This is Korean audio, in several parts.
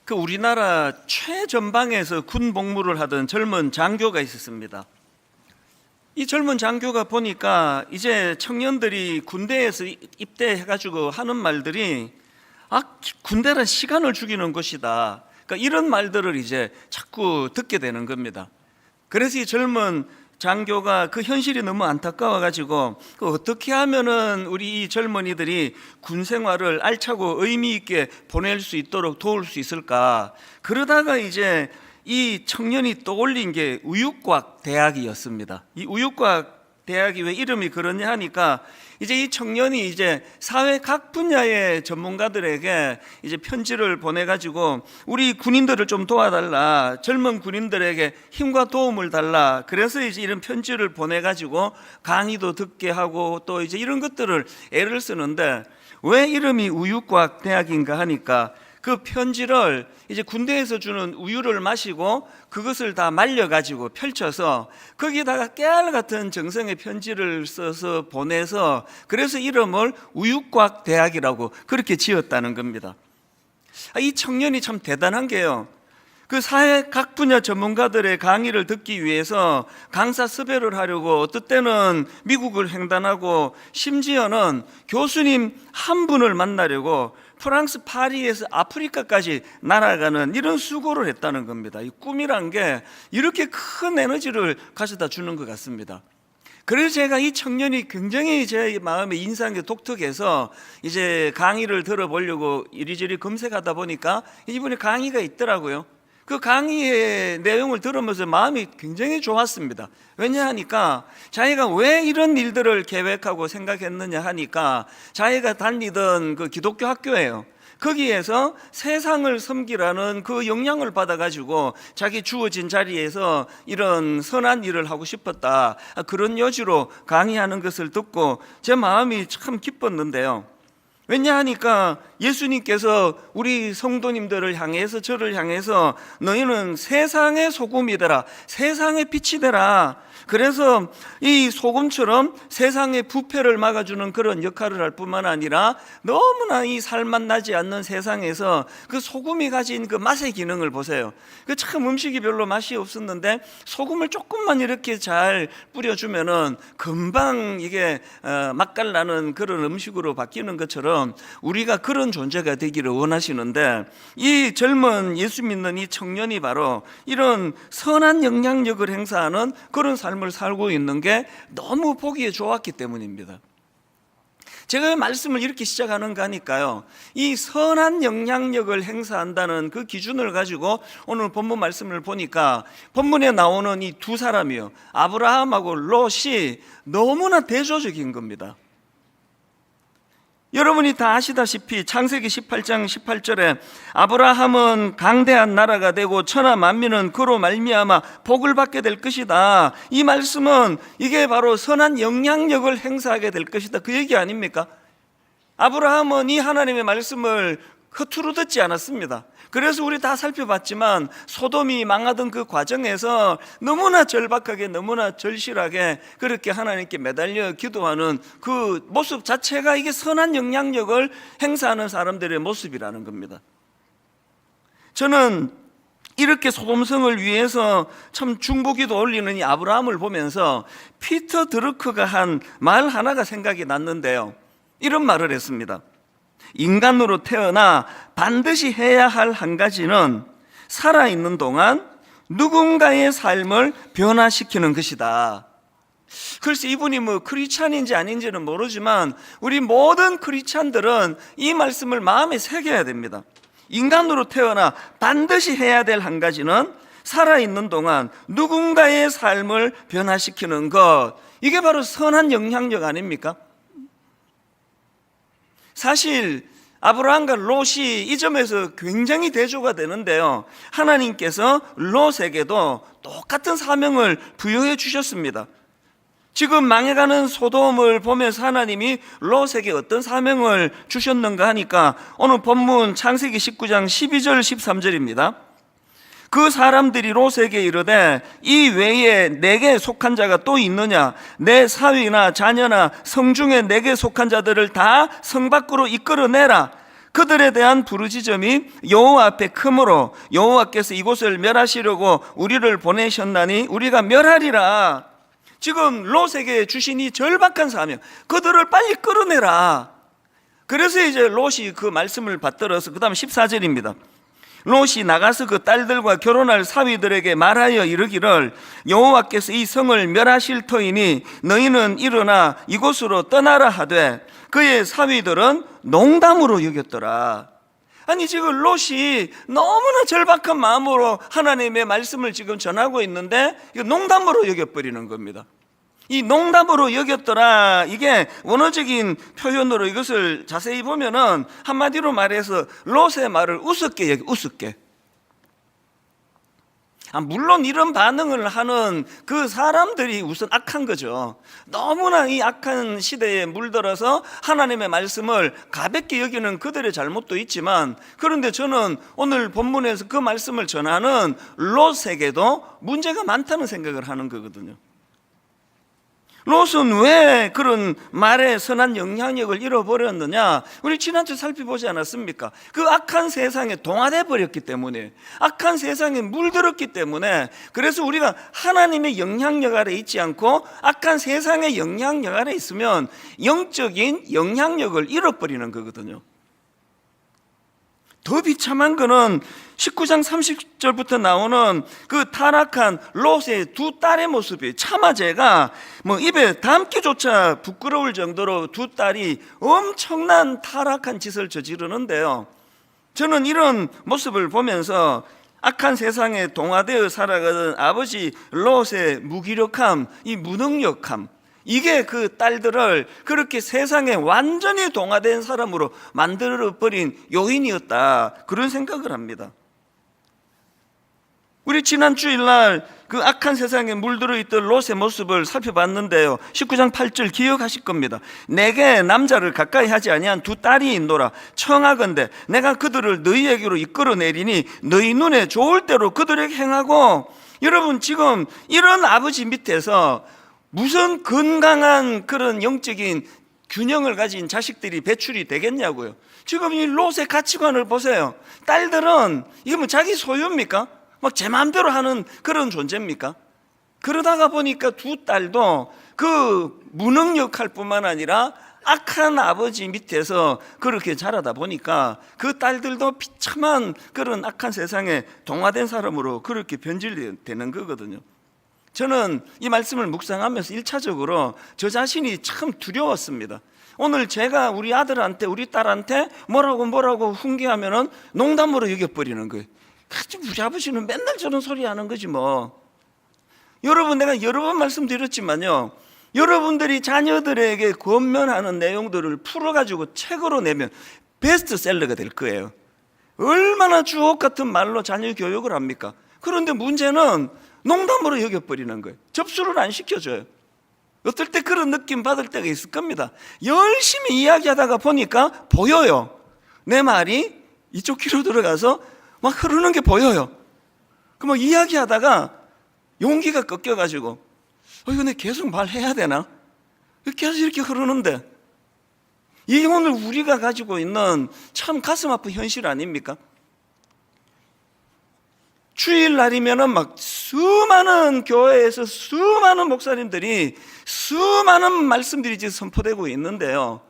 그 우리나라 최전방에서 군 복무를 하던 젊은 장교가 있었습니다. 이 젊은 장교가 보니까 이제 청년들이 군대에서 입대해가지고 하는 말들이 군대란 시간을 죽이는 곳이다. 그러니까 이런 말들을 이제 자꾸 듣게 되는 겁니다. 그래서 이 젊은 장교가 그 현실이 너무 안타까워가지고 어떻게 하면은 우리 이 젊은이들이 군 생활을 알차고 의미 있게 보낼 수 있도록 도울 수 있을까? 그러다가 이제 이 청년이 떠올린 게 우육과학 대학이었습니다. 이 우육과학 대학이 왜 이름이 그러냐 하니까 이제 이 청년이 이제 사회 각 분야의 전문가들에게 이제 편지를 보내가지고 우리 군인들을 좀 도와달라, 젊은 군인들에게 힘과 도움을 달라. 그래서 이제 이런 편지를 보내가지고 강의도 듣게 하고 또 이제 이런 것들을 애를 쓰는데 왜 이름이 우육과학 대학인가 하니까 그 편지를 이제 군대에서 주는 우유를 마시고 그것을 다 말려가지고 펼쳐서 거기다가 깨알 같은 정성의 편지를 써서 보내서 그래서 이름을 우육과학 대학이라고 그렇게 지었다는 겁니다. 이 청년이 참 대단한 게요, 그 사회 각 분야 전문가들의 강의를 듣기 위해서 강사 섭외를 하려고 어떨 때는 미국을 횡단하고 심지어는 교수님 한 분을 만나려고 프랑스 파리에서 아프리카까지 날아가는 이런 수고를 했다는 겁니다. 이 꿈이란 게 이렇게 큰 에너지를 가져다 주는 것 같습니다. 그래서 제가 이 청년이 굉장히 제 마음에 인상이 독특해서 이제 강의를 들어보려고 이리저리 검색하다 보니까 이분의 강의가 있더라고요. 그 강의의 내용을 들으면서 마음이 굉장히 좋았습니다. 왜냐하니까 자기가 왜 이런 일들을 계획하고 생각했느냐 하니까 자기가 다니던 그 기독교 학교예요. 거기에서 세상을 섬기라는 그 영향을 받아가지고 자기 주어진 자리에서 이런 선한 일을 하고 싶었다, 그런 여지로 강의하는 것을 듣고 제 마음이 참 기뻤는데요. 왜냐하니까 예수님께서 우리 성도님들을 향해서, 저를 향해서 너희는 세상의 소금이 되라, 세상의 빛이 되라. 그래서 이 소금처럼 세상의 부패를 막아주는 그런 역할을 할 뿐만 아니라 너무나 이 살맛 나지 않는 세상에서 그 소금이 가진 그 맛의 기능을 보세요. 그 참 음식이 별로 맛이 없었는데 소금을 조금만 이렇게 잘 뿌려주면은 금방 이게 맛깔나는 그런 음식으로 바뀌는 것처럼 우리가 그런 존재가 되기를 원하시는데 이 젊은 예수 믿는 이 청년이 바로 이런 선한 영향력을 행사하는 그런 삶을 살고 있는 게 너무 보기에 좋았기 때문입니다. 제가 왜 말씀을 이렇게 시작하는가 하니까요, 이 선한 영향력을 행사한다는 그 기준을 가지고 오늘 본문 말씀을 보니까 본문에 나오는 이 두 사람이요, 아브라함하고 롯이 너무나 대조적인 겁니다. 여러분이 다 아시다시피 창세기 18장 18절에 아브라함은 강대한 나라가 되고 천하 만민은 그로 말미암아 복을 받게 될 것이다, 이 말씀은 이게 바로 선한 영향력을 행사하게 될 것이다, 그 얘기 아닙니까? 아브라함은 이 하나님의 말씀을 허투루 듣지 않았습니다. 그래서 우리 다 살펴봤지만 소돔이 망하던 그 과정에서 너무나 절박하게, 너무나 절실하게 그렇게 하나님께 매달려 기도하는 그 모습 자체가 이게 선한 영향력을 행사하는 사람들의 모습이라는 겁니다. 저는 이렇게 소돔성을 위해서 참 중보기도 올리는 이 아브라함을 보면서 피터 드루크가 한 말 하나가 생각이 났는데요, 이런 말을 했습니다. 인간으로 태어나 반드시 해야 할 한 가지는 살아있는 동안 누군가의 삶을 변화시키는 것이다. 글쎄, 이분이 뭐 크리스찬인지 아닌지는 모르지만 우리 모든 크리스찬들은 이 말씀을 마음에 새겨야 됩니다. 인간으로 태어나 반드시 해야 될 한 가지는 살아있는 동안 누군가의 삶을 변화시키는 것, 이게 바로 선한 영향력 아닙니까? 사실 아브라함과 롯이 이 점에서 굉장히 대조가 되는데요, 하나님께서 롯에게도 똑같은 사명을 부여해 주셨습니다. 지금 망해가는 소돔을 보면서 하나님이 롯에게 어떤 사명을 주셨는가 하니까 오늘 본문 창세기 19장 12절 13절입니다. 그 사람들이 롯에게 이르되 이 외에 내게 속한 자가 또 있느냐? 내 사위나 자녀나 성중에 내게 속한 자들을 다 성 밖으로 이끌어내라. 그들에 대한 부르짖음이 여호와 앞에 크므로 여호와께서 이곳을 멸하시려고 우리를 보내셨나니 우리가 멸하리라. 지금 롯에게 주신 이 절박한 사명, 그들을 빨리 끌어내라. 그래서 이제 롯이 그 말씀을 받들어서 그 다음 14절입니다. 롯이 나가서 그 딸들과 결혼할 사위들에게 말하여 이르기를 여호와께서 이 성을 멸하실 터이니 너희는 일어나 이곳으로 떠나라 하되 그의 사위들은 농담으로 여겼더라. 아니 지금 롯이 너무나 절박한 마음으로 하나님의 말씀을 지금 전하고 있는데 이거 농담으로 여겨버리는 겁니다. 이 농담으로 여겼더라, 이게 원어적인 표현으로 이것을 자세히 보면은 한마디로 말해서 롯의 말을 우습게 여기, 우습게. 물론 이런 반응을 하는 그 사람들이 우선 악한 거죠. 너무나 이 악한 시대에 물들어서 하나님의 말씀을 가볍게 여기는 그들의 잘못도 있지만, 그런데 저는 오늘 본문에서 그 말씀을 전하는 롯에게도 문제가 많다는 생각을 하는 거거든요. 롯은 왜 그런 말에 선한 영향력을 잃어버렸느냐? 우리 지난주 살펴보지 않았습니까? 그 악한 세상에 동화돼 버렸기 때문에, 악한 세상에 물들었기 때문에, 그래서 우리가 하나님의 영향력 아래 있지 않고 악한 세상의 영향력 아래 있으면 영적인 영향력을 잃어버리는 거거든요. 더 비참한 거는 19장 30절부터 나오는 그 타락한 롯의 두 딸의 모습이에요. 차마제가 입에 담기조차 부끄러울 정도로 두 딸이 엄청난 타락한 짓을 저지르는데요. 저는 이런 모습을 보면서 악한 세상에 동화되어 살아가던 아버지 롯의 무기력함, 이 무능력함, 이게 그 딸들을 그렇게 세상에 완전히 동화된 사람으로 만들어버린 요인이었다, 그런 생각을 합니다. 우리 지난 주일날 그 악한 세상에 물들어 있던 롯의 모습을 살펴봤는데요, 19장 8절 기억하실 겁니다. 내게 남자를 가까이 하지 아니한 두 딸이 있노라. 청하건대 내가 그들을 너희에게로 이끌어내리니 너희 눈에 좋을 대로 그들에게 행하고. 여러분, 지금 이런 아버지 밑에서 무슨 건강한 그런 영적인 균형을 가진 자식들이 배출이 되겠냐고요. 지금 이 롯의 가치관을 보세요. 딸들은 이게 자기 소유입니까? 제 마음대로 하는 그런 존재입니까? 그러다가 보니까 두 딸도 그 무능력할 뿐만 아니라 악한 아버지 밑에서 그렇게 자라다 보니까 그 딸들도 비참한 그런 악한 세상에 동화된 사람으로 그렇게 변질되는 거거든요. 저는 이 말씀을 묵상하면서 1차적으로 저 자신이 참 두려웠습니다. 오늘 제가 우리 아들한테, 우리 딸한테 뭐라고 훈계하면은 농담으로 여겨버리는 거예요. 우리 아버지는 맨날 저런 소리 하는 거지 뭐. 여러분, 내가 여러 번 말씀드렸지만요, 여러분들이 자녀들에게 권면하는 내용들을 풀어가지고 책으로 내면 베스트셀러가 될 거예요. 얼마나 주옥 같은 말로 자녀 교육을 합니까? 그런데 문제는 농담으로 여겨버리는 거예요. 접수를 안 시켜줘요. 어떨 때 그런 느낌 받을 때가 있을 겁니다. 열심히 이야기하다가 보니까 보여요. 내 말이 이쪽 귀로 들어가서 막 흐르는 게 보여요. 그 이야기하다가 용기가 꺾여가지고 이거 내가 계속 말해야 되나? 계속 이렇게 흐르는데, 이게 오늘 우리가 가지고 있는 참 가슴 아픈 현실 아닙니까? 주일날이면은 수많은 교회에서 수많은 목사님들이 수많은 말씀들이 지금 선포되고 있는데요,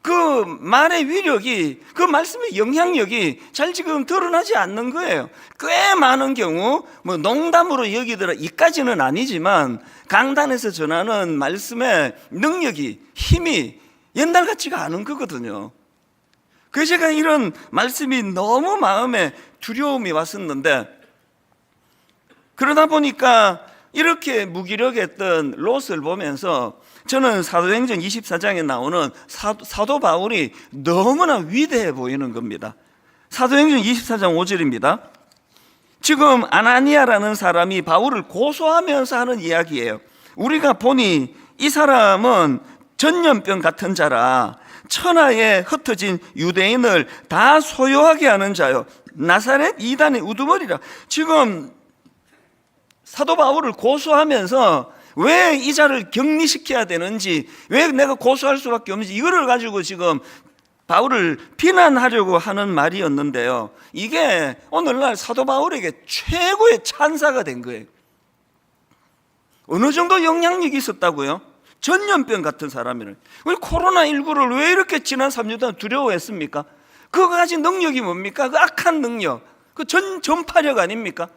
그 말의 위력이, 그 말씀의 영향력이 잘 지금 드러나지 않는 거예요. 꽤 많은 경우 농담으로 여기더라 이까지는 아니지만 강단에서 전하는 말씀의 능력이, 힘이 옛날 같지가 않은 거거든요. 그래서 제가 이런 말씀이 너무 마음에 두려움이 왔었는데, 그러다 보니까 이렇게 무기력했던 롯을 보면서 저는 사도행전 24장에 나오는 사도 바울이 너무나 위대해 보이는 겁니다. 사도행전 24장 5절입니다. 지금 아나니아라는 사람이 바울을 고소하면서 하는 이야기예요. 우리가 보니 이 사람은 전염병 같은 자라 천하에 흩어진 유대인을 다 소요하게 하는 자요, 나사렛 이단의 우두머리라. 지금 사도 바울을 고소하면서 왜 이 자를 격리시켜야 되는지, 왜 내가 고소할 수밖에 없는지, 이거를 가지고 지금 바울을 비난하려고 하는 말이었는데요, 이게 오늘날 사도 바울에게 최고의 찬사가 된 거예요. 어느 정도 영향력이 있었다고요? 전염병 같은 사람이를, 우리 코로나19를 왜 이렇게 지난 3년 동안 두려워했습니까? 그거 가진 능력이 뭡니까? 그 악한 능력, 그 전파력 아닙니까?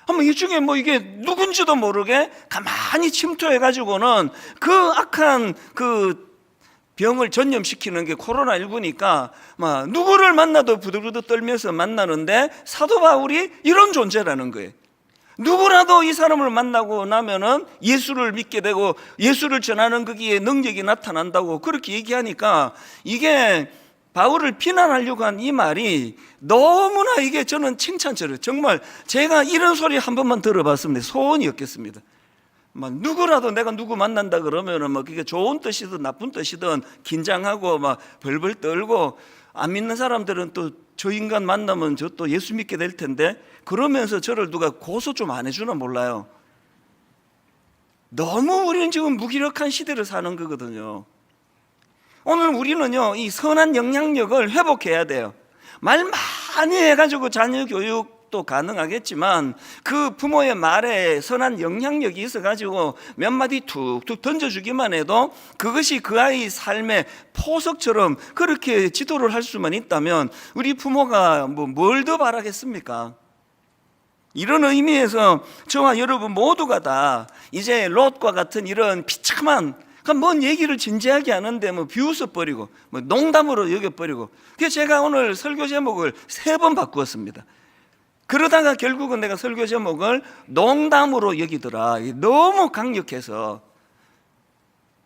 한번 이 중에 뭐 이게 누군지도 모르게 가만히 침투해가지고는 그 악한 그 병을 전염시키는 게 코로나19니까 막 누구를 만나도 부들부들 떨면서 만나는데, 사도 바울이 이런 존재라는 거예요. 누구라도 이 사람을 만나고 나면은 예수를 믿게 되고 예수를 전하는 거기에 능력이 나타난다고 그렇게 얘기하니까, 이게 바울을 비난하려고 한 이 말이 너무나 이게 저는 칭찬처럼, 정말 제가 이런 소리 한 번만 들어봤으면 소원이었겠습니다. 막 누구라도 내가 누구 만난다 그러면은 뭐 그게 좋은 뜻이든 나쁜 뜻이든 긴장하고 막 벌벌 떨고, 안 믿는 사람들은 또 저 인간 만나면 저 또 예수 믿게 될 텐데 그러면서 저를 누가 고소 좀 안 해주나 몰라요. 너무 우리는 지금 무기력한 시대를 사는 거거든요. 오늘 우리는요, 이 선한 영향력을 회복해야 돼요. 말 많이 해가지고 자녀 교육도 가능하겠지만, 그 부모의 말에 선한 영향력이 있어가지고 몇 마디 툭툭 던져주기만 해도 그것이 그 아이 삶의 포석처럼 그렇게 지도를 할 수만 있다면 우리 부모가 뭘 더 바라겠습니까? 이런 의미에서 저와 여러분 모두가 다 이제 롯과 같은 이런 비참한, 뭔 얘기를 진지하게 하는데 뭐 비웃어버리고 뭐 농담으로 여겨버리고, 그래서 제가 오늘 설교 제목을 3번 바꾸었습니다. 그러다가 결국은 내가 설교 제목을 농담으로 여기더라. 너무 강력해서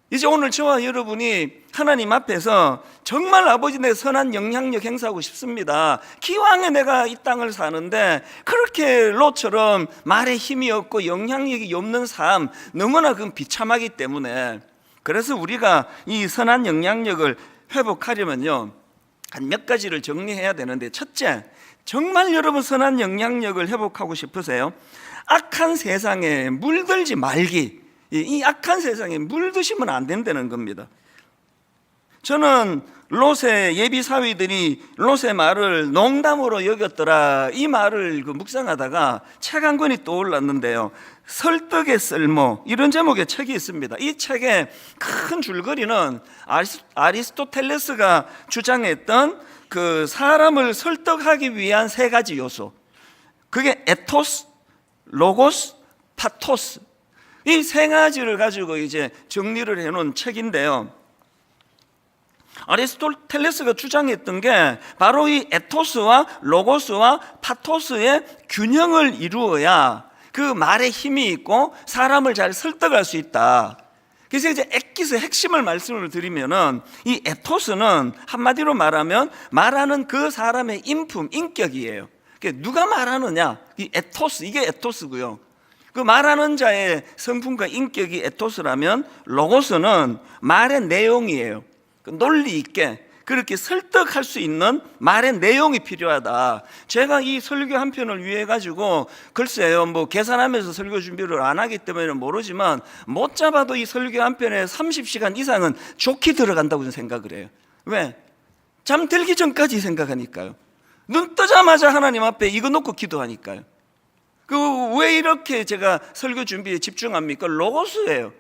이제 오늘 저와 여러분이 하나님 앞에서 정말 아버지 내 선한 영향력 행사하고 싶습니다. 기왕에 내가 이 땅을 사는데 그렇게 롯처럼 말에 힘이 없고 영향력이 없는 삶, 너무나 그건 비참하기 때문에, 그래서 우리가 이 선한 영향력을 회복하려면요, 한 몇 가지를 정리해야 되는데, 첫째, 정말 여러분 선한 영향력을 회복하고 싶으세요? 악한 세상에 물들지 말기. 이 악한 세상에 물드시면 안 된다는 겁니다. 저는 롯의 예비 사위들이 롯의 말을 농담으로 여겼더라, 이 말을 묵상하다가 책 한 권이 떠올랐는데요, 설득의 쓸모, 이런 제목의 책이 있습니다. 이 책의 큰 줄거리는 아리스토텔레스가 주장했던 그 사람을 설득하기 위한 3가지 요소, 그게 에토스, 로고스, 파토스, 이 3가지를 가지고 이제 정리를 해놓은 책인데요, 아리스토텔레스가 주장했던 게 바로 이 에토스와 로고스와 파토스의 균형을 이루어야 그 말에 힘이 있고 사람을 잘 설득할 수 있다. 그래서 이제 엑기스 핵심을 말씀을 드리면은, 이 에토스는 한마디로 말하면 말하는 그 사람의 인품, 인격이에요. 누가 말하느냐, 이 에토스, 이게 에토스고요. 그 말하는 자의 성품과 인격이 에토스라면, 로고스는 말의 내용이에요. 논리 있게 그렇게 설득할 수 있는 말의 내용이 필요하다. 제가 이 설교 한 편을 위해 가지고 글쎄요, 뭐 계산하면서 설교 준비를 안 하기 때문에 모르지만 못 잡아도 이 설교 한 편에 30시간 이상은 좋게 들어간다고 생각을 해요. 왜? 잠들기 전까지 생각하니까요. 눈 뜨자마자 하나님 앞에 이거 놓고 기도하니까요. 왜 이렇게 제가 설교 준비에 집중합니까? 로고스예요.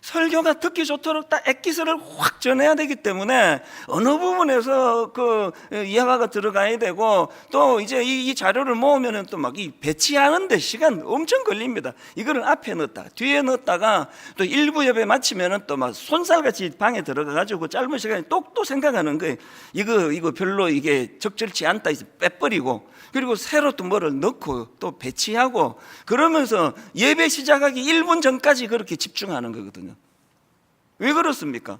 설교가 듣기 좋도록 딱 엑기스를 확 전해야 되기 때문에 어느 부분에서 그 이해가 들어가야 되고, 또 이제 이 자료를 모으면은 또 막 이 배치하는데 시간 엄청 걸립니다. 이거를 앞에 넣었다가 뒤에 넣었다가 또 일부 예배 마치면은 또 막 손살같이 방에 들어가가지고 짧은 시간에 또 생각하는 거예요. 이거 별로 이게 적절치 않다 해서 빼버리고, 그리고 새로 또 뭐를 넣고 또 배치하고, 그러면서 예배 시작하기 1분 전까지 그렇게 집중하는 거거든요. 왜 그렇습니까?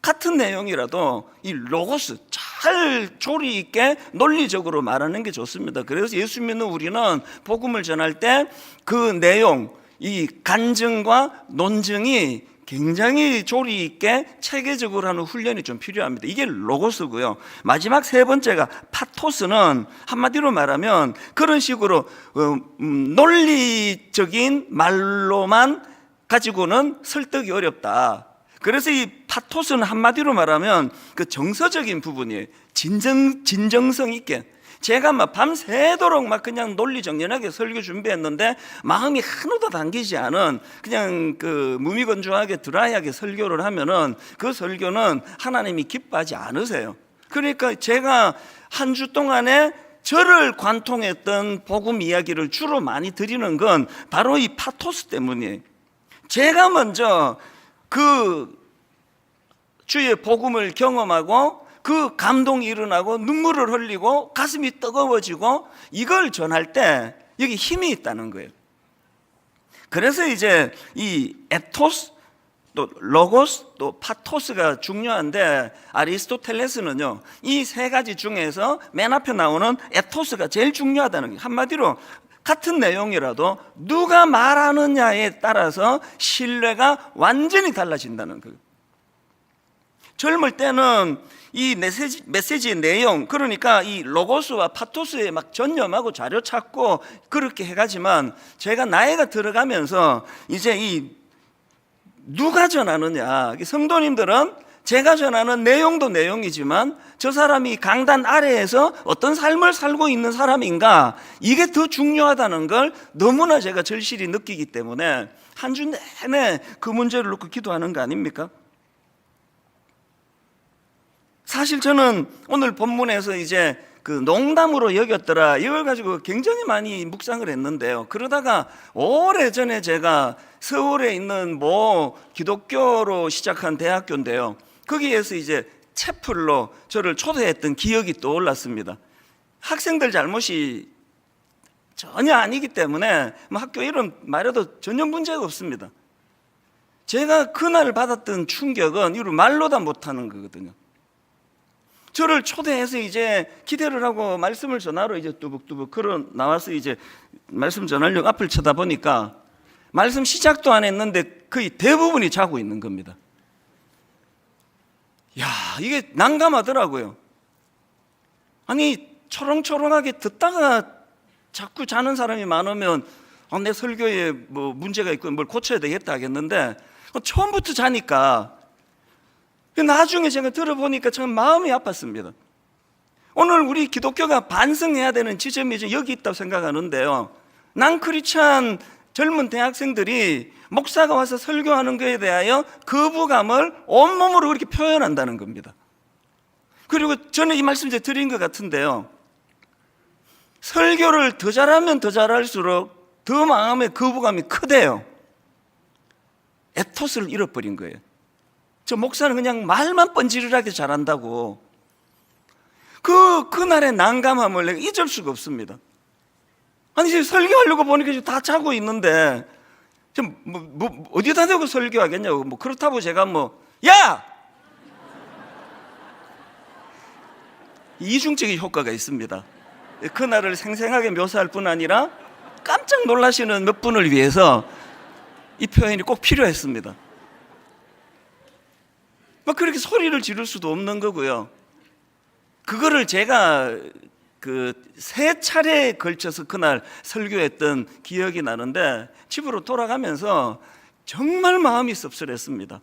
같은 내용이라도 이 로고스 잘 조리 있게 논리적으로 말하는 게 좋습니다. 그래서 예수 믿는 우리는 복음을 전할 때 그 내용, 이 간증과 논증이 굉장히 조리 있게 체계적으로 하는 훈련이 좀 필요합니다. 이게 로고스고요. 마지막 3번째가 파토스는 한마디로 말하면 그런 식으로 논리적인 말로만 가지고는 설득이 어렵다. 그래서 이 파토스는 한마디로 말하면 그 정서적인 부분이에요. 진정성 있게 제가 막 밤새도록 막 그냥 논리정연하게 설교 준비했는데 마음이 하나도 당기지 않은 그냥 그 무미건조하게 드라이하게 설교를 하면은 그 설교는 하나님이 기뻐하지 않으세요. 그러니까 제가 한 주 동안에 저를 관통했던 복음 이야기를 주로 많이 드리는 건 바로 이 파토스 때문이에요. 제가 먼저 그 주의 복음을 경험하고 그 감동이 일어나고 눈물을 흘리고 가슴이 뜨거워지고 이걸 전할 때 여기 힘이 있다는 거예요. 그래서 이제 이 에토스 또 로고스 또 파토스가 중요한데 아리스토텔레스는요 이 세 가지 중에서 맨 앞에 나오는 에토스가 제일 중요하다는 거예요. 한마디로 같은 내용이라도 누가 말하느냐에 따라서 신뢰가 완전히 달라진다는 거예요. 젊을 때는 이 메시지의 내용, 그러니까 이 로고스와 파토스에 막 전념하고 자료 찾고 그렇게 해가지만 제가 나이가 들어가면서 이제 이 누가 전하느냐, 성도님들은 제가 전하는 내용도 내용이지만 저 사람이 강단 아래에서 어떤 삶을 살고 있는 사람인가, 이게 더 중요하다는 걸 너무나 제가 절실히 느끼기 때문에 한 주 내내 그 문제를 놓고 기도하는 거 아닙니까? 사실 저는 오늘 본문에서 이제 그 농담으로 여겼더라 이걸 가지고 굉장히 많이 묵상을 했는데요. 그러다가 오래전에 제가 서울에 있는 기독교로 시작한 대학교인데요. 거기에서 이제 채플로 저를 초대했던 기억이 떠올랐습니다. 학생들 잘못이 전혀 아니기 때문에 학교 이름 말해도 전혀 문제가 없습니다. 제가 그날 받았던 충격은 이걸 말로 다 못하는 거거든요. 저를 초대해서 이제 기대를 하고 말씀을 전하러 이제 뚜벅뚜벅 걸어 나와서 이제 말씀 전하려고 앞을 쳐다보니까 말씀 시작도 안 했는데 거의 대부분이 자고 있는 겁니다. 야, 이게 난감하더라고요. 아니, 초롱초롱하게 듣다가 자꾸 자는 사람이 많으면 내 설교에 뭐 문제가 있고 뭘 고쳐야 되겠다 하겠는데 처음부터 자니까 나중에 제가 들어보니까 참 마음이 아팠습니다. 오늘 우리 기독교가 반성해야 되는 지점이 여기 있다고 생각하는데요. 난 젊은 대학생들이 목사가 와서 설교하는 것에 대하여 거부감을 온몸으로 그렇게 표현한다는 겁니다. 그리고 저는 이 말씀 이제 드린 것 같은데요. 설교를 더 잘하면 더 잘할수록 더 마음의 거부감이 크대요. 에토스를 잃어버린 거예요. 저 목사는 그냥 말만 뻔지르르하게 잘한다고. 그날의 난감함을 내가 잊을 수가 없습니다. 아니, 지금 설교하려고 보니까 지금 다 자고 있는데, 지금 어디다 대고 설교하겠냐고. 그렇다고 제가 야! 이중적인 효과가 있습니다. 그날을 생생하게 묘사할 뿐 아니라 깜짝 놀라시는 몇 분을 위해서 이 표현이 꼭 필요했습니다. 그렇게 소리를 지를 수도 없는 거고요. 그거를 제가 세 차례에 걸쳐서 그날 설교했던 기억이 나는데 집으로 돌아가면서 정말 마음이 씁쓸했습니다.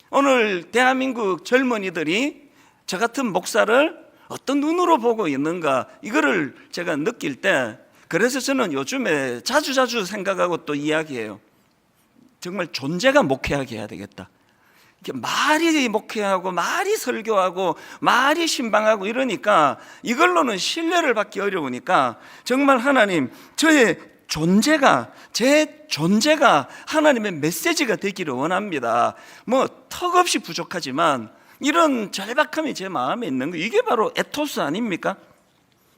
오늘 대한민국 젊은이들이 저 같은 목사를 어떤 눈으로 보고 있는가, 이거를 제가 느낄 때, 그래서 저는 요즘에 자주 생각하고 또 이야기해요. 정말 존재가 목회하게 해야 되겠다. 말이 목회하고 말이 설교하고 말이 신방하고 이러니까 이걸로는 신뢰를 받기 어려우니까 정말 하나님, 제 존재가 하나님의 메시지가 되기를 원합니다. 턱없이 부족하지만 이런 절박함이 제 마음에 있는 거, 이게 바로 에토스 아닙니까?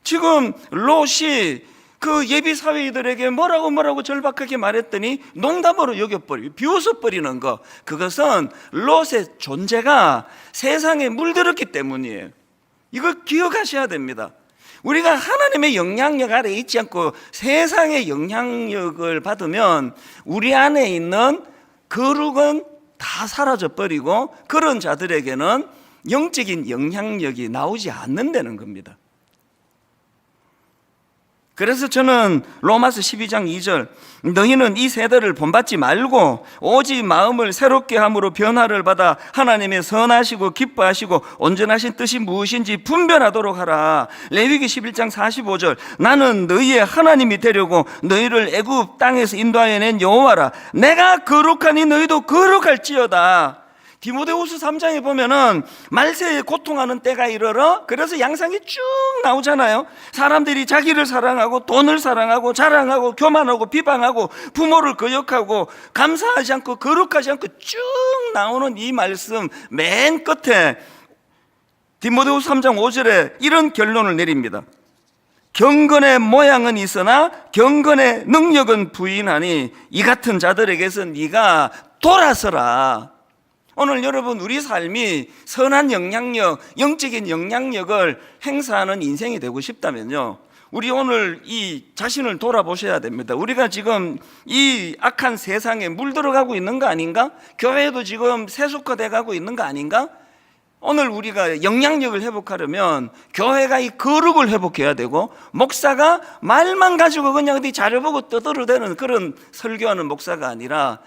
지금 롯이 그 예비 사회들에게 뭐라고 절박하게 말했더니 농담으로 여겨버리고 비웃어버리는 거, 그것은 롯의 존재가 세상에 물들었기 때문이에요. 이거 기억하셔야 됩니다. 우리가 하나님의 영향력 아래 있지 않고 세상의 영향력을 받으면 우리 안에 있는 거룩은 다 사라져버리고 그런 자들에게는 영적인 영향력이 나오지 않는다는 겁니다. 그래서 저는 로마서 12장 2절 너희는 이 세대를 본받지 말고 오직 마음을 새롭게 함으로 변화를 받아 하나님의 선하시고 기뻐하시고 온전하신 뜻이 무엇인지 분별하도록 하라. 레위기 11장 45절 나는 너희의 하나님이 되려고 너희를 애굽 땅에서 인도하여 낸 여호와라. 내가 거룩하니 너희도 거룩할지어다. 디모데후서 3장에 보면은 말세에 고통하는 때가 이르러, 그래서 양상이 쭉 나오잖아요. 사람들이 자기를 사랑하고 돈을 사랑하고 자랑하고 교만하고 비방하고 부모를 거역하고 감사하지 않고 거룩하지 않고 쭉 나오는 이 말씀 맨 끝에 디모데후서 3장 5절에 이런 결론을 내립니다. 경건의 모양은 있으나 경건의 능력은 부인하니 이 같은 자들에게서 네가 돌아서라. 오늘 여러분 우리 삶이 선한 영향력, 영적인 영향력을 행사하는 인생이 되고 싶다면요, 우리 오늘 이 자신을 돌아보셔야 됩니다. 우리가 지금 이 악한 세상에 물들어가고 있는 거 아닌가? 교회도 지금 세속화돼 가고 있는 거 아닌가? 오늘 우리가 영향력을 회복하려면 교회가 이 거룩을 회복해야 되고, 목사가 말만 가지고 그냥 어디 자료보고 떠들어대는 그런 설교하는 목사가 아니라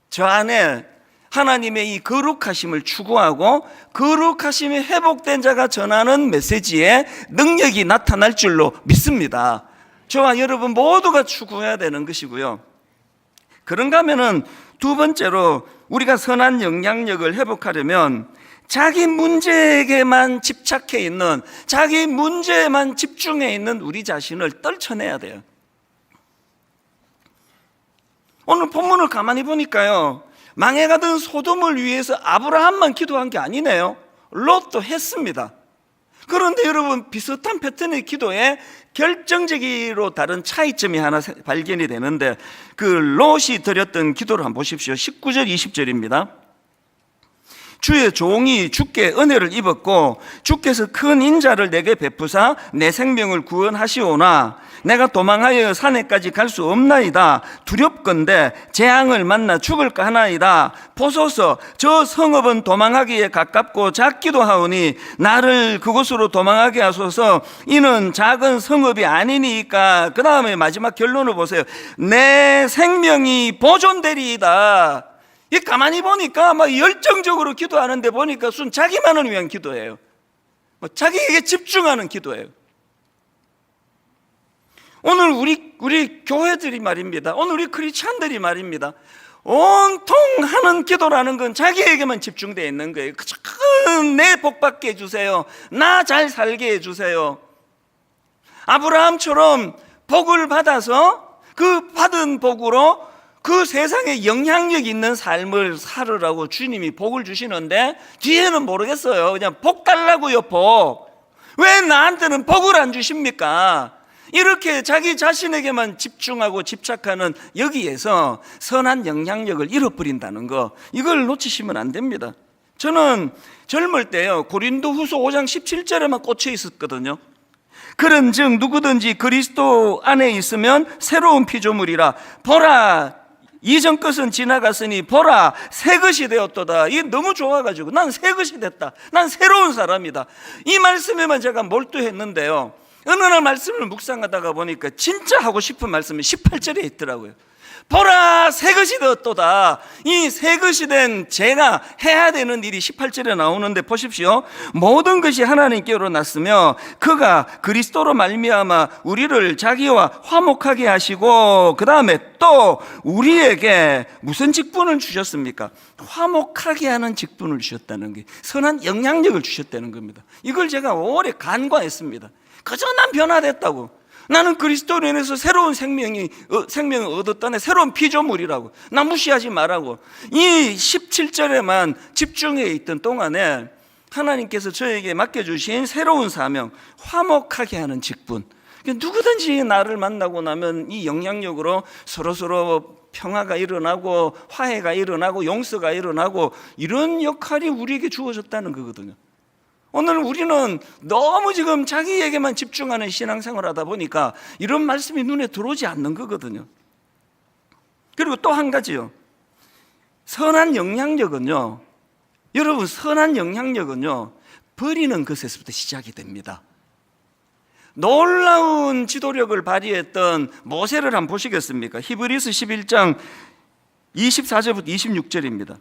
저 안에 하나님의 이 거룩하심을 추구하고 거룩하심이 회복된 자가 전하는 메시지에 능력이 나타날 줄로 믿습니다. 저와 여러분 모두가 추구해야 되는 것이고요. 그런가 하면은 두 번째로 우리가 선한 영향력을 회복하려면 자기 문제에게만 집착해 있는, 자기 문제에만 집중해 있는 우리 자신을 떨쳐내야 돼요. 오늘 본문을 가만히 보니까요, 망해가던 소돔을 위해서 아브라함만 기도한 게 아니네요. 롯도 했습니다. 그런데 여러분, 비슷한 패턴의 기도에 결정적으로 다른 차이점이 하나 발견이 되는데, 그 롯이 드렸던 기도를 한번 보십시오. 19절 20절입니다 주의 종이 주께 은혜를 입었고 주께서 큰 인자를 내게 베푸사 내 생명을 구원하시오나 내가 도망하여 산에까지 갈 수 없나이다. 두렵건대 재앙을 만나 죽을까 하나이다. 보소서, 저 성읍은 도망하기에 가깝고 작기도 하오니 나를 그곳으로 도망하게 하소서. 이는 작은 성읍이 아니니까. 그 다음에 마지막 결론을 보세요. 내 생명이 보존되리이다. 이 가만히 보니까 막 열정적으로 기도하는데 보니까 순 자기만을 위한 기도예요. 자기에게 집중하는 기도예요. 오늘 우리 교회들이 말입니다. 오늘 우리 크리스찬들이 말입니다. 온통 하는 기도라는 건 자기에게만 집중되어 있는 거예요. 내 복 받게 해주세요. 나 잘 살게 해주세요. 아브라함처럼 복을 받아서 그 받은 복으로 그 세상에 영향력 있는 삶을 살으라고 주님이 복을 주시는데 뒤에는 모르겠어요. 그냥 복 달라고요, 복. 왜 나한테는 복을 안 주십니까? 이렇게 자기 자신에게만 집중하고 집착하는 여기에서 선한 영향력을 잃어버린다는 거, 이걸 놓치시면 안 됩니다. 저는 젊을 때요, 고린도후서 5장 17절에만 꽂혀 있었거든요. 그런즉 누구든지 그리스도 안에 있으면 새로운 피조물이라. 보라, 이전 것은 지나갔으니 보라, 새 것이 되었도다. 이게 너무 좋아가지고 난 새 것이 됐다, 난 새로운 사람이다, 이 말씀에만 제가 몰두했는데요, 어느 날 말씀을 묵상하다가 보니까 진짜 하고 싶은 말씀이 18절에 있더라고요. 보라, 새 것이 되었도다. 이 새 것이 된 제가 해야 되는 일이 18절에 나오는데 보십시오. 모든 것이 하나님께로 났으며 그가 그리스도로 말미암아 우리를 자기와 화목하게 하시고, 그 다음에 또 우리에게 무슨 직분을 주셨습니까? 화목하게 하는 직분을 주셨다는 게, 선한 영향력을 주셨다는 겁니다. 이걸 제가 오래 간과했습니다. 그저 난 변화됐다고, 나는 그리스도로 인해서 새로운 생명을 얻었다네, 새로운 피조물이라고, 나 무시하지 말라고. 이 17절에만 집중해 있던 동안에 하나님께서 저에게 맡겨주신 새로운 사명, 화목하게 하는 직분. 누구든지 나를 만나고 나면 이 영향력으로 서로서로 평화가 일어나고 화해가 일어나고 용서가 일어나고, 이런 역할이 우리에게 주어졌다는 거거든요. 오늘 우리는 너무 지금 자기에게만 집중하는 신앙생활을 하다 보니까 이런 말씀이 눈에 들어오지 않는 거거든요. 그리고 또 한 가지요, 선한 영향력은요, 여러분, 선한 영향력은요, 버리는 것에서부터 시작이 됩니다. 놀라운 지도력을 발휘했던 모세를 한번 보시겠습니까? 히브리서 11장 24절부터 26절입니다.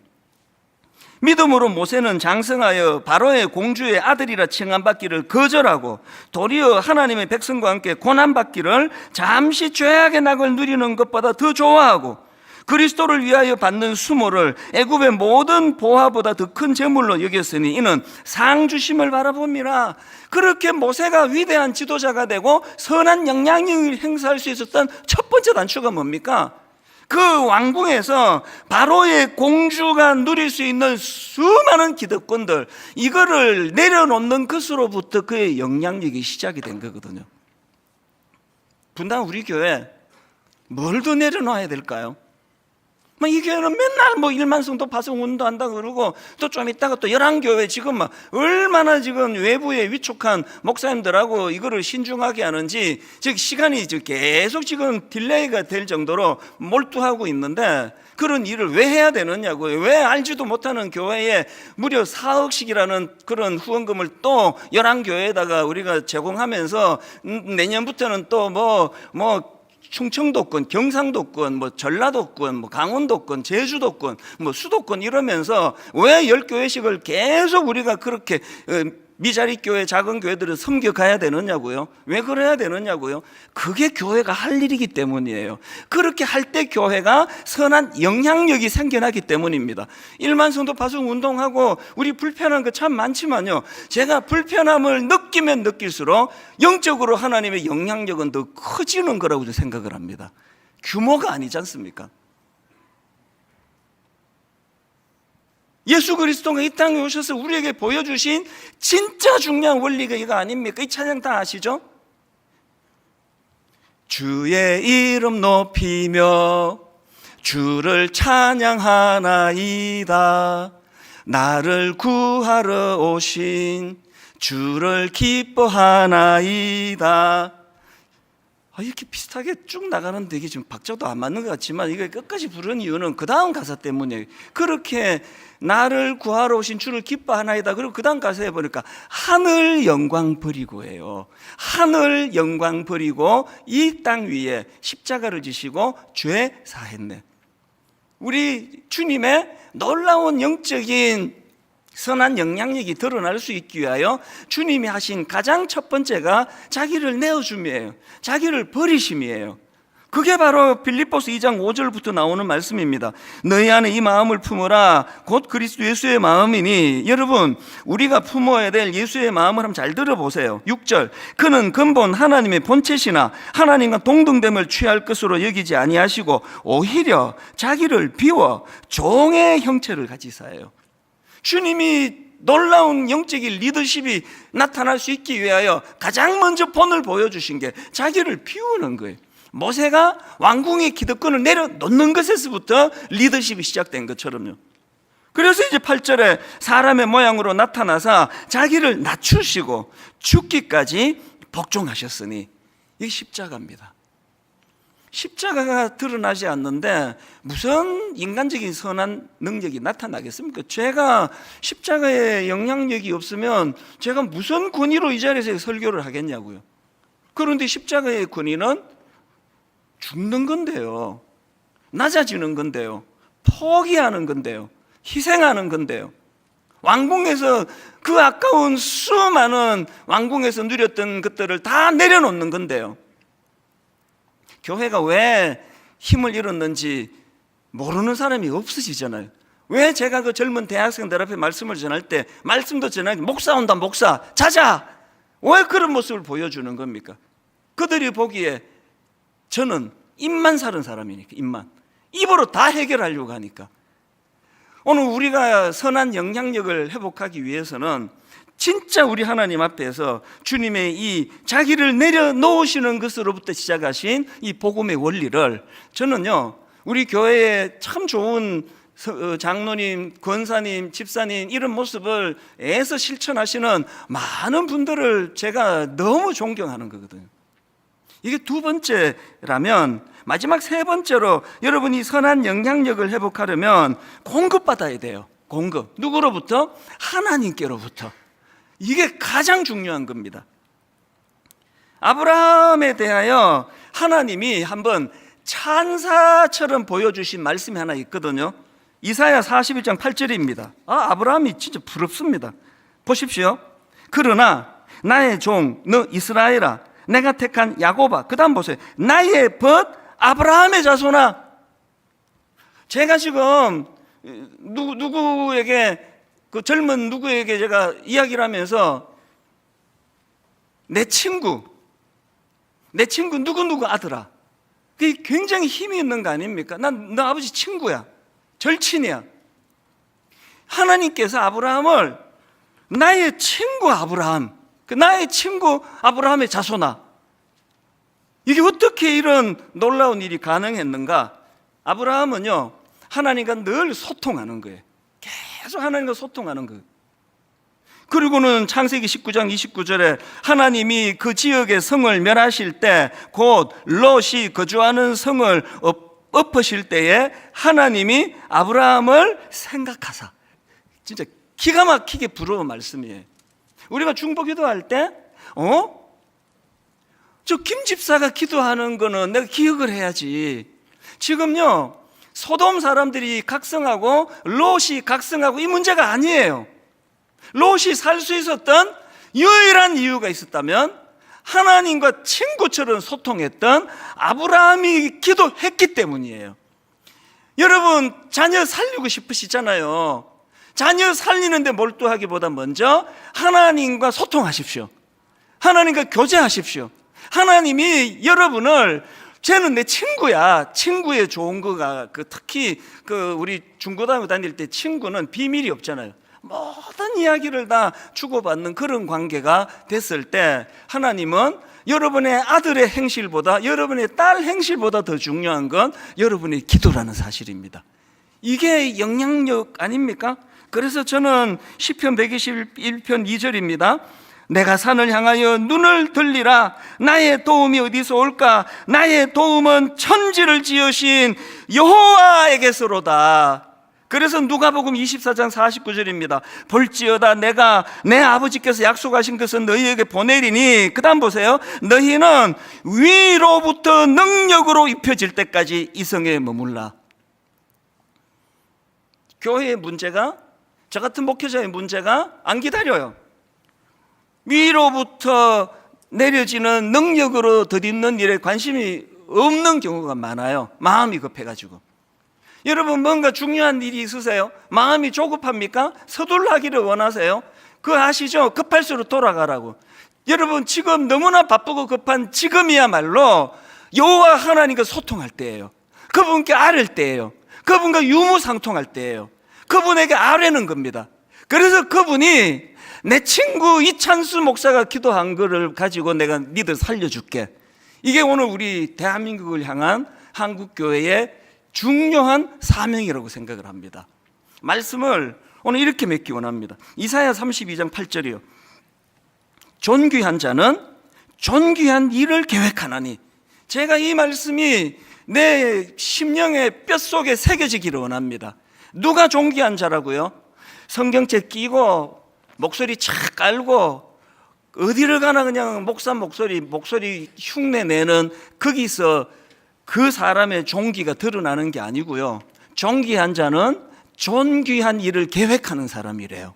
믿음으로 모세는 장성하여 바로의 공주의 아들이라 칭함받기를 거절하고 도리어 하나님의 백성과 함께 고난받기를 잠시 죄악의 낙을 누리는 것보다 더 좋아하고 그리스도를 위하여 받는 수모를 애굽의 모든 보화보다 더 큰 재물로 여겼으니 이는 상 주심을 바라봅니다. 그렇게 모세가 위대한 지도자가 되고 선한 영향력을 행사할 수 있었던 첫 번째 단추가 뭡니까? 그 왕궁에서 바로의 공주가 누릴 수 있는 수많은 기득권들, 이거를 내려놓는 것으로부터 그의 영향력이 시작이 된 거거든요. 분당 우리 교회 뭘 더 내려놔야 될까요? 이 교회는 맨날 일만성도 파송 운동한다 그러고 또 좀 있다가 또 열왕교회 지금 얼마나 지금 외부에 위촉한 목사님들하고 이거를 신중하게 하는지 즉 시간이 계속 지금 딜레이가 될 정도로 몰두하고 있는데 그런 일을 왜 해야 되느냐고요. 왜 알지도 못하는 교회에 무려 4억씩이라는 그런 후원금을 또 열왕교회에다가 우리가 제공하면서 내년부터는 또 충청도권, 경상도권, 전라도권, 강원도권, 제주도권, 수도권 이러면서 왜 10교회씩을 계속 우리가 그렇게 미자리 교회, 작은 교회들을 섬겨가야 되느냐고요. 왜 그래야 되느냐고요. 그게 교회가 할 일이기 때문이에요. 그렇게 할 때 교회가 선한 영향력이 생겨나기 때문입니다. 일만성도 파송 운동하고 우리 불편한 거 참 많지만요, 제가 불편함을 느끼면 느낄수록 영적으로 하나님의 영향력은 더 커지는 거라고 생각을 합니다. 규모가 아니지 않습니까? 예수 그리스도가 이 땅에 오셔서 우리에게 보여주신 진짜 중요한 원리가 이거 아닙니까? 이 찬양 다 아시죠? 주의 이름 높이며 주를 찬양하나이다. 나를 구하러 오신 주를 기뻐하나이다. 이렇게 비슷하게 쭉 나가는데 이게 지금 박자도 안 맞는 것 같지만 이게 끝까지 부르는 이유는 그 다음 가사 때문이에요. 그렇게 나를 구하러 오신 주를 기뻐하나이다. 그리고 그 다음 가사에 보니까 하늘 영광 버리고예요. 하늘 영광 버리고 이 땅 위에 십자가를 지시고 죄 사했네. 우리 주님의 놀라운 영적인 선한 영향력이 드러날 수 있기 위하여 주님이 하신 가장 첫 번째가 자기를 내어줌이에요. 자기를 버리심이에요. 그게 바로 빌립보서 2장 5절부터 나오는 말씀입니다. 너희 안에 이 마음을 품으라 곧 그리스도 예수의 마음이니. 여러분, 우리가 품어야 될 예수의 마음을 한번 잘 들어보세요. 6절, 그는 근본 하나님의 본체시나 하나님과 동등됨을 취할 것으로 여기지 아니하시고 오히려 자기를 비워 종의 형체를 가지사예요. 주님이 놀라운 영적인 리더십이 나타날 수 있기 위하여 가장 먼저 본을 보여주신 게 자기를 비우는 거예요. 모세가 왕궁의 기득권을 내려놓는 것에서부터 리더십이 시작된 것처럼요. 그래서 이제 8절에 사람의 모양으로 나타나사 자기를 낮추시고 죽기까지 복종하셨으니, 이게 십자가입니다. 십자가가 드러나지 않는데 무슨 인간적인 선한 능력이 나타나겠습니까? 제가 십자가의 영향력이 없으면 제가 무슨 권위로 이 자리에서 설교를 하겠냐고요. 그런데 십자가의 권위는 죽는 건데요, 낮아지는 건데요, 포기하는 건데요, 희생하는 건데요, 왕궁에서 그 아까운 수많은 왕궁에서 누렸던 것들을 다 내려놓는 건데요. 교회가 왜 힘을 잃었는지 모르는 사람이 없으시잖아요. 왜 제가 그 젊은 대학생들 앞에 말씀을 전할 때 말씀도 전하기 목사 온다, 목사 자자, 왜 그런 모습을 보여주는 겁니까? 그들이 보기에 저는 입만 사는 사람이니까, 입으로 다 해결하려고 하니까. 오늘 우리가 선한 영향력을 회복하기 위해서는 진짜 우리 하나님 앞에서 주님의 이 자기를 내려놓으시는 것으로부터 시작하신 이 복음의 원리를, 저는요, 우리 교회에 참 좋은 장로님, 권사님, 집사님 이런 모습을 애써 실천하시는 많은 분들을 제가 너무 존경하는 거거든요. 이게 두 번째라면, 마지막 세 번째로 여러분이 선한 영향력을 회복하려면 공급받아야 돼요. 공급. 누구로부터? 하나님께로부터. 이게 가장 중요한 겁니다. 아브라함에 대하여 하나님이 한번 찬사처럼 보여주신 말씀이 하나 있거든요. 이사야 41장 8절입니다. 아브라함이 진짜 부럽습니다. 보십시오. 그러나 나의 종 너 이스라엘아, 내가 택한 야곱아, 그 다음 보세요. 나의 벗 아브라함의 자손아. 제가 지금 누구에게, 그 젊은 누구에게 제가 이야기를 하면서 내 친구 누구 아들아, 그게 굉장히 힘이 있는 거 아닙니까? 난 너 아버지 친구야, 절친이야. 하나님께서 아브라함을 나의 친구 아브라함, 나의 친구 아브라함의 자손아, 이게 어떻게 이런 놀라운 일이 가능했는가? 아브라함은요, 하나님과 늘 소통하는 거예요. 계속 하나님과 소통하는 거예요. 그리고는 창세기 19장 29절에 하나님이 그 지역의 성을 멸하실 때, 곧 롯이 거주하는 성을 엎으실 때에 하나님이 아브라함을 생각하사. 진짜 기가 막히게 부러운 말씀이에요. 우리가 중보 기도할 때 저 김 집사가 기도하는 거는 내가 기억을 해야지. 지금요, 소돔 사람들이 각성하고 롯이 각성하고 이 문제가 아니에요. 롯이 살 수 있었던 유일한 이유가 있었다면 하나님과 친구처럼 소통했던 아브라함이 기도했기 때문이에요. 여러분, 자녀 살리고 싶으시잖아요. 자녀 살리는데 몰두하기보다 먼저 하나님과 소통하십시오. 하나님과 교제하십시오. 하나님이 여러분을, 쟤는 내 친구야. 친구의 좋은 거가 특히 우리 중고등학교 다닐 때 친구는 비밀이 없잖아요. 모든 이야기를 다 주고받는 그런 관계가 됐을 때 하나님은 여러분의 아들의 행실보다, 여러분의 딸 행실보다 더 중요한 건 여러분의 기도라는 사실입니다. 이게 영향력 아닙니까? 그래서 저는 시편 121편 2절입니다. 내가 산을 향하여 눈을 들리라. 나의 도움이 어디서 올까? 나의 도움은 천지를 지으신 여호와에게서로다. 그래서 누가복음 24장 49절입니다. 볼지어다 내가 내 아버지께서 약속하신 것은 너희에게 보내리니, 그 다음 보세요. 너희는 위로부터 능력으로 입혀질 때까지 이 성에 머물라. 교회의 문제가, 저 같은 목회자의 문제가 안 기다려요. 위로부터 내려지는 능력으로 덧입는 일에 관심이 없는 경우가 많아요. 마음이 급해가지고. 여러분, 뭔가 중요한 일이 있으세요? 마음이 조급합니까? 서둘러 하기를 원하세요? 그거 아시죠? 급할수록 돌아가라고. 여러분, 지금 너무나 바쁘고 급한 지금이야말로 여호와 하나님과 소통할 때예요. 그분께 아뢰을 때예요. 그분과 유무상통할 때예요. 그분에게 아뢰는 겁니다. 그래서 그분이 내 친구 이찬수 목사가 기도한 거를 가지고 내가 니들 살려줄게. 이게 오늘 우리 대한민국을 향한 한국교회의 중요한 사명이라고 생각을 합니다. 말씀을 오늘 이렇게 맺기 원합니다. 이사야 32장 8절이요. 존귀한 자는 존귀한 일을 계획하나니. 제가 이 말씀이 내 심령의 뼛속에 새겨지기를 원합니다. 누가 존귀한 자라고요? 성경책 끼고 목소리 착 깔고 어디를 가나 그냥 목사 목소리 흉내 내는, 거기서 그 사람의 존귀가 드러나는 게 아니고요. 존귀한 자는 존귀한 일을 계획하는 사람이래요.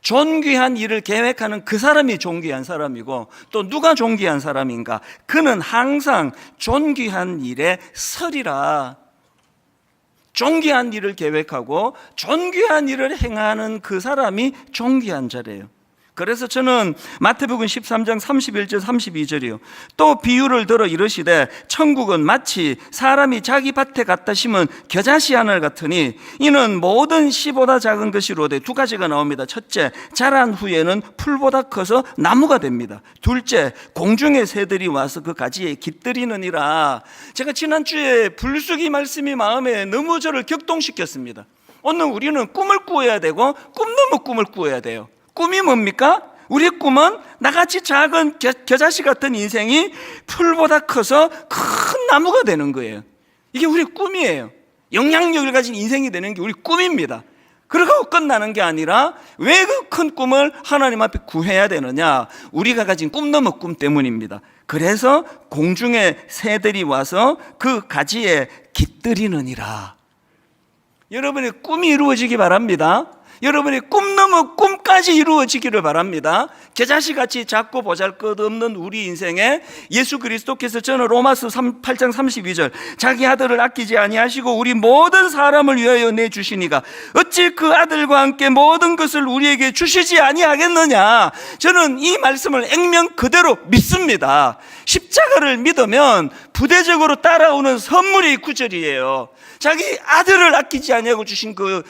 존귀한 일을 계획하는 그 사람이 존귀한 사람이고, 또 누가 존귀한 사람인가? 그는 항상 존귀한 일에 서리라. 존귀한 일을 계획하고 존귀한 일을 행하는 그 사람이 존귀한 자래요. 그래서 저는 마태복음 13장 31절 32절이요. 또 비유를 들어 이르시되 천국은 마치 사람이 자기 밭에 갖다 심은 겨자씨 하늘 같으니 이는 모든 씨보다 작은 것이로되, 두 가지가 나옵니다. 첫째, 자란 후에는 풀보다 커서 나무가 됩니다. 둘째, 공중의 새들이 와서 그 가지에 깃들이느니라. 제가 지난주에 불쑥이 말씀이 마음에 너무 저를 격동시켰습니다. 오늘 우리는 꿈을 꾸어야 되고 꿈 넘어 꿈을 꾸어야 돼요. 꿈이 뭡니까? 우리 꿈은 나같이 작은 겨자씨 같은 인생이 풀보다 커서 큰 나무가 되는 거예요. 이게 우리 꿈이에요. 영향력을 가진 인생이 되는 게 우리 꿈입니다. 그러고 끝나는 게 아니라 왜 그 큰 꿈을 하나님 앞에 구해야 되느냐? 우리가 가진 꿈 넘어 꿈 때문입니다. 그래서 공중의 새들이 와서 그 가지에 깃들이느니라. 여러분의 꿈이 이루어지기 바랍니다. 여러분의 꿈 넘어 꿈까지 이루어지기를 바랍니다. 겨자씨같이 작고 보잘것없는 우리 인생에 예수 그리스도께서 저는 로마서 8장 32절 자기 아들을 아끼지 아니하시고 우리 모든 사람을 위하여 내주시니가 어찌 그 아들과 함께 모든 것을 우리에게 주시지 아니하겠느냐. 저는 이 말씀을 액면 그대로 믿습니다. 십자가를 믿으면 부대적으로 따라오는 선물이 9절이에요. 자기 아들을 아끼지 아니하고 주신 그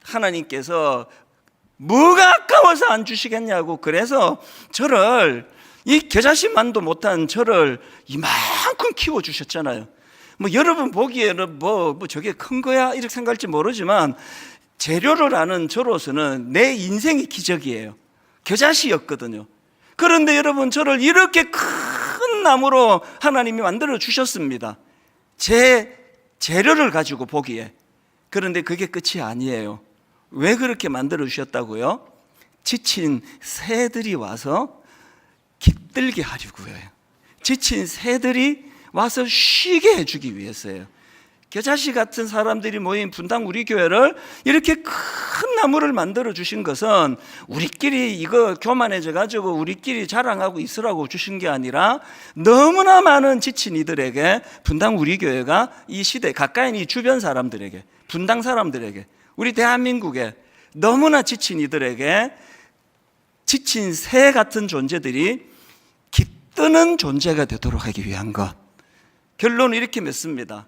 하나님께서 뭐가 아까워서 안 주시겠냐고. 그래서 저를 이 겨자씨만도 못한 저를 이만큼 키워주셨잖아요. 뭐 여러분 보기에는 뭐 저게 큰 거야 이렇게 생각할지 모르지만 재료를 아는 저로서는 내 인생이 기적이에요. 겨자씨였거든요. 그런데 여러분 저를 이렇게 큰 나무로 하나님이 만들어 주셨습니다. 제 재료를 가지고 보기에. 그런데 그게 끝이 아니에요. 왜 그렇게 만들어 주셨다고요? 지친 새들이 와서 깃들게 하려고요. 지친 새들이 와서 쉬게 해주기 위해서예요. 겨자씨 같은 사람들이 모인 분당 우리 교회를 이렇게 큰 나무를 만들어 주신 것은 우리끼리 이거 교만해져 가지고 우리끼리 자랑하고 있으라고 주신 게 아니라 너무나 많은 지친 이들에게 분당 우리 교회가 이 시대 가까이 이 주변 사람들에게 분당 사람들에게 우리 대한민국에 너무나 지친 이들에게 지친 새 같은 존재들이 깃드는 존재가 되도록 하기 위한 것. 결론은 이렇게 맺습니다.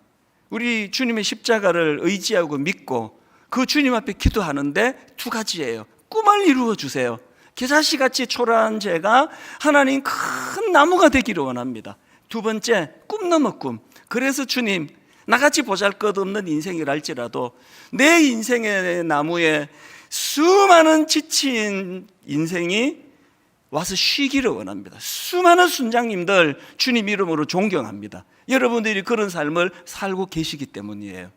우리 주님의 십자가를 의지하고 믿고 그 주님 앞에 기도하는데 두 가지예요. 꿈을 이루어 주세요. 겨자씨같이 초라한 제가 하나님 큰 나무가 되기를 원합니다. 두 번째, 꿈 넘어 꿈. 그래서 주님, 나같이 보잘것없는 인생이라 할지라도 내 인생의 나무에 수많은 지친 인생이 와서 쉬기를 원합니다. 수많은 순장님들 주님 이름으로 존경합니다. 여러분들이 그런 삶을 살고 계시기 때문이에요.